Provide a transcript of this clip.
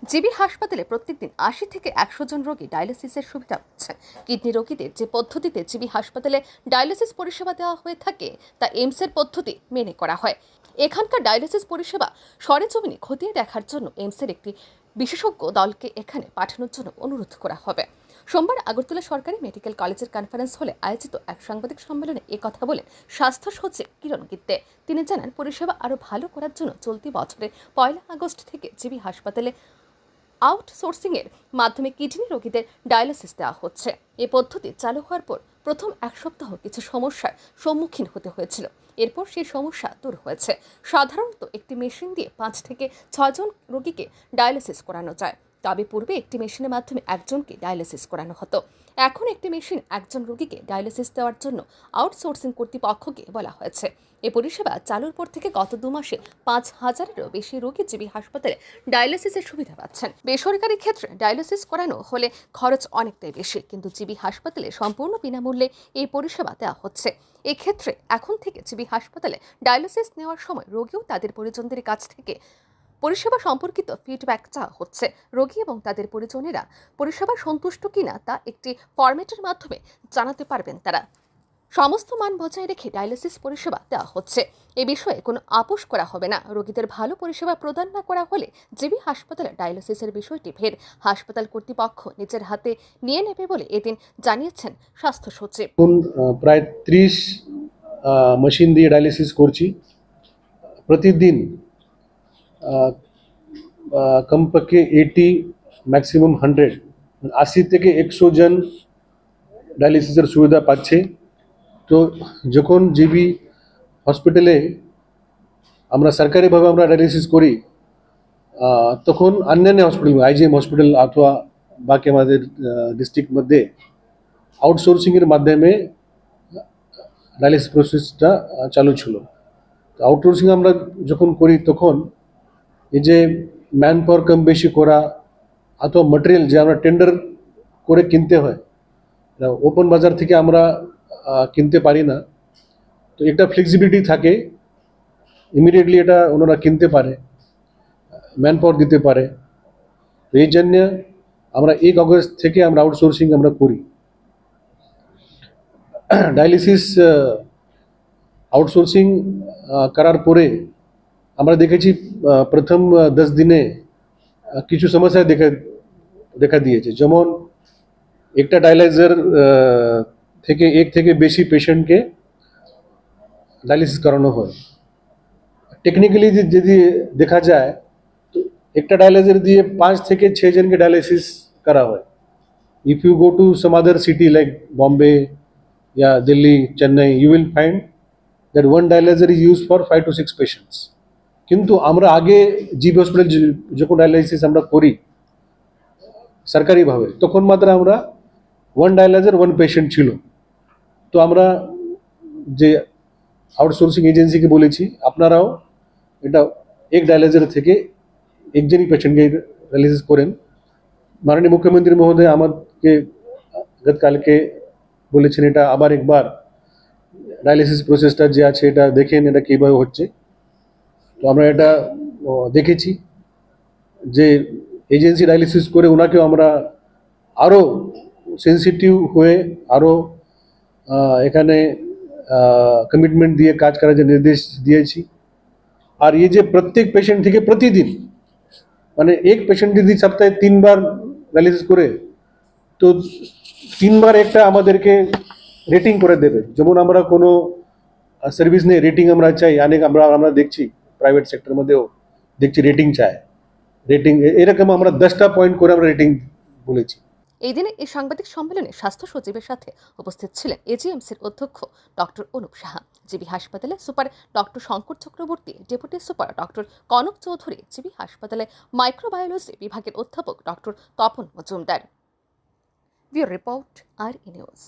GB হাসপাতালে প্রত্যেকদিন ৮০ থেকে ১০০ জন রোগী ডায়ালিসিসের সুবিধা পাচ্ছেন। কিডনি রোগীদের যে পদ্ধতিতে জিবি হাসপাতালে ডায়ালিসিস পরিষেবা দেওয়া হয়ে থাকে তা এইমসের পদ্ধতি মেনে করা হয়। এখানকার ডায়ালিসিস পরিষেবা সরেজমিনে খতিয়ে দেখার জন্য এইমসের একটি বিশেষজ্ঞ দলকে এখানে পাঠানোর জন্য অনুরোধ করা হবে। সোমবার আগরতলা সরকারি মেডিকেল কলেজের কনফারেন্স হলে আয়োজিত এক সাংবাদিক সম্মেলনে একথা বলেন স্বাস্থ্য সচিব কিরণ গিত্তে। তিনি জানান, পরিষেবা আরও ভালো করার জন্য চলতি বছরের ১ আগস্ট থেকে জিবি হাসপাতালে আউটসোর্সিংয়ের মাধ্যমে কিডনি রোগীদের ডায়ালিসিস দেওয়া হচ্ছে। এই পদ্ধতি চালু হওয়ার পর প্রথম এক সপ্তাহ কিছু সমস্যার সম্মুখীন হতে হয়েছিল, এরপর সেই সমস্যা দূর হয়েছে। সাধারণত একটি মেশিন দিয়ে ৫ থেকে ৬ জন রোগীকে ডায়ালিসিস করানো যায়, তবে পূর্বে একটি মেশিনের মাধ্যমে একজনকে ডায়ালিসিস করানো হতো। এখন একটি মেশিন একজন রোগীকে ডায়ালিসিস দেওয়ার জন্য আউটসোর্সিং কর্তৃপক্ষকে বলা হয়েছে। এই পরিষেবা চালুর পর থেকে গত ২ মাসে ৫,০০০-এরও বেশি রোগী জিবি হাসপাতালে ডায়ালিসিসের সুবিধা পাচ্ছেন। বেসরকারি ক্ষেত্রে ডায়ালিসিস করানো হলে খরচ অনেকটাই বেশি, কিন্তু জিবি হাসপাতালে সম্পূর্ণ বিনামূল্যে এই পরিষেবা দেওয়া হচ্ছে। এক্ষেত্রে এখন থেকে জিবি হাসপাতালে ডায়ালিসিস নেওয়ার সময় রোগী ও তাদের পরিজনদের কাছ থেকে পরিষেবা সম্পর্কিত ফিডব্যাক চাওয়া হচ্ছে। রোগী এবং তাদের পরিজনেরা পরিষেবা সন্তুষ্ট কিনা তা একটি ফরম্যাটের মাধ্যমে জানাতে পারবেন তারা। সমস্ত মান বজায় রেখে ডায়ালিসিস পরিষেবা দেওয়া হচ্ছে। এ বিষয়ে কোনো আপোষ করা হবে না। রোগীদের ভালো পরিষেবা প্রদান না করা হলে জিবি হাসপাতালে ডায়ালিসিসের বিষয়টি ফের হাসপাতাল কর্তৃপক্ষ নিজের হাতে নিয়ে নেবে বলে এদিন জানিয়েছেন স্বাস্থ্য সচিব। প্রায় ৩০ মেশিন দিয়ে ডায়ালিসিস করছি প্রতিদিন। কমপক্ষে 80 ম্যাক্সিমাম 100 80 থেকে 100 জন ডায়ালিসিসের সুবিধা পাচ্ছে। তো যখন জিবি হসপিটালে আমরা সরকারিভাবে আমরা ডায়ালিসিস করি, তখন অন্যান্য হসপিটাল আইজিএম হসপিটাল অথবা বাকি আমাদের ডিস্ট্রিক্ট মধ্যে আউটসোর্সিংয়ের মাধ্যমে ডায়ালিসিস প্রসেসটা চালু ছিল। তো আউটসোর্সিং আমরা যখন করি তখন এই যে ম্যান পাওয়ার কম বেশি করা অথবা ম্যাটেরিয়াল যে আমরা টেন্ডার করে কিনতে হয়, ওপেন বাজার থেকে আমরা কিনতে পারি না। তো একটা ফ্লেক্সিবিলিটি থাকে, ইমিডিয়েটলি এটা ওনারা কিনতে পারে, ম্যান পাওয়ার দিতে পারে। তো এই জন্য আমরা 1 আগস্ট থেকে আমরা আউটসোর্সিং আমরা করি। ডায়ালিসিস আউটসোর্সিং করার পরে আমরা দেখেছি প্রথম 10 দিনে কিছু সমস্যা দেখা দিয়েছে। যেমন একটা ডায়ালাইজার থেকে 1 থেকে বেশি পেশেন্টকে ডায়ালিসিস করানো হয়। টেকনিক্যালি যদি দেখা যায় তো একটা ডায়ালাইজার দিয়ে 5 থেকে 6 জনকে ডায়ালিসিস করা হয়। If you go to some other city like Bombay या Delhi, Chennai, you will find that one dialyzer is used for 5 to 6 patients. কিন্তু আমরা আগে জিবি হসপিটাল যখন ডায়ালাইসিস আমরা করি সরকারিভাবে, তখন মাত্র আমরা 1 ডায়ালাইজার 1 পেশেন্ট ছিল। তো আমরা যে আউটসোর্সিং এজেন্সিকে বলেছি আপনারাও এটা 1 ডায়ালাইজার থেকে একজনই পেশেন্টকে ডায়ালিসিস করেন। মাননীয় মুখ্যমন্ত্রী মহোদয় আমাকে গতকালকে বলেছেন এটা আবার একবার ডায়ালিসিস প্রসেসটা যে আছে এটা দেখেন এটা কীভাবে হচ্ছে। তো আমরা এটা দেখেছি যে এজেন্সি ডায়ালিসিস করে ওনাকেও আমরা আরও সেন্সিটিভ হয়ে আরও এখানে কমিটমেন্ট দিয়ে কাজ করার যে নির্দেশ দিয়েছি। আর এই যে প্রত্যেক পেশেন্ট থেকে প্রতিদিন মানে এক পেশেন্ট যদি সপ্তাহে 3 বার ডায়ালিসিস করে তো 3 বার একটা আমাদেরকে রেটিং করে দেবে। যেমন আমরা কোনো সার্ভিস নিয়ে রেটিং আমরা চাই, অনেক আমরা দেখছি প্রাইভেট সেক্টর মধ্যেও দেখছি রেটিং চায়। রেটিং এরকম আমরা 10টা পয়েন্ট করে আমরা রেটিং বলেছি। এই দিনে এই সাংবাদিক সম্মেলনে স্বাস্থ্য সচিবের সাথে উপস্থিত ছিলেন এজিএমসির অধ্যক্ষ ডক্টর অনুপ সাহা, জিবি হাসপাতালে super doctor Shankar Chakraborty, deputy super doctor Kanak Chowdhury, GB হাসপাতালে মাইক্রোবায়োলজি বিভাগের অধ্যাপক doctor Tapan Majumdar. Bureau report, আর নিউজ।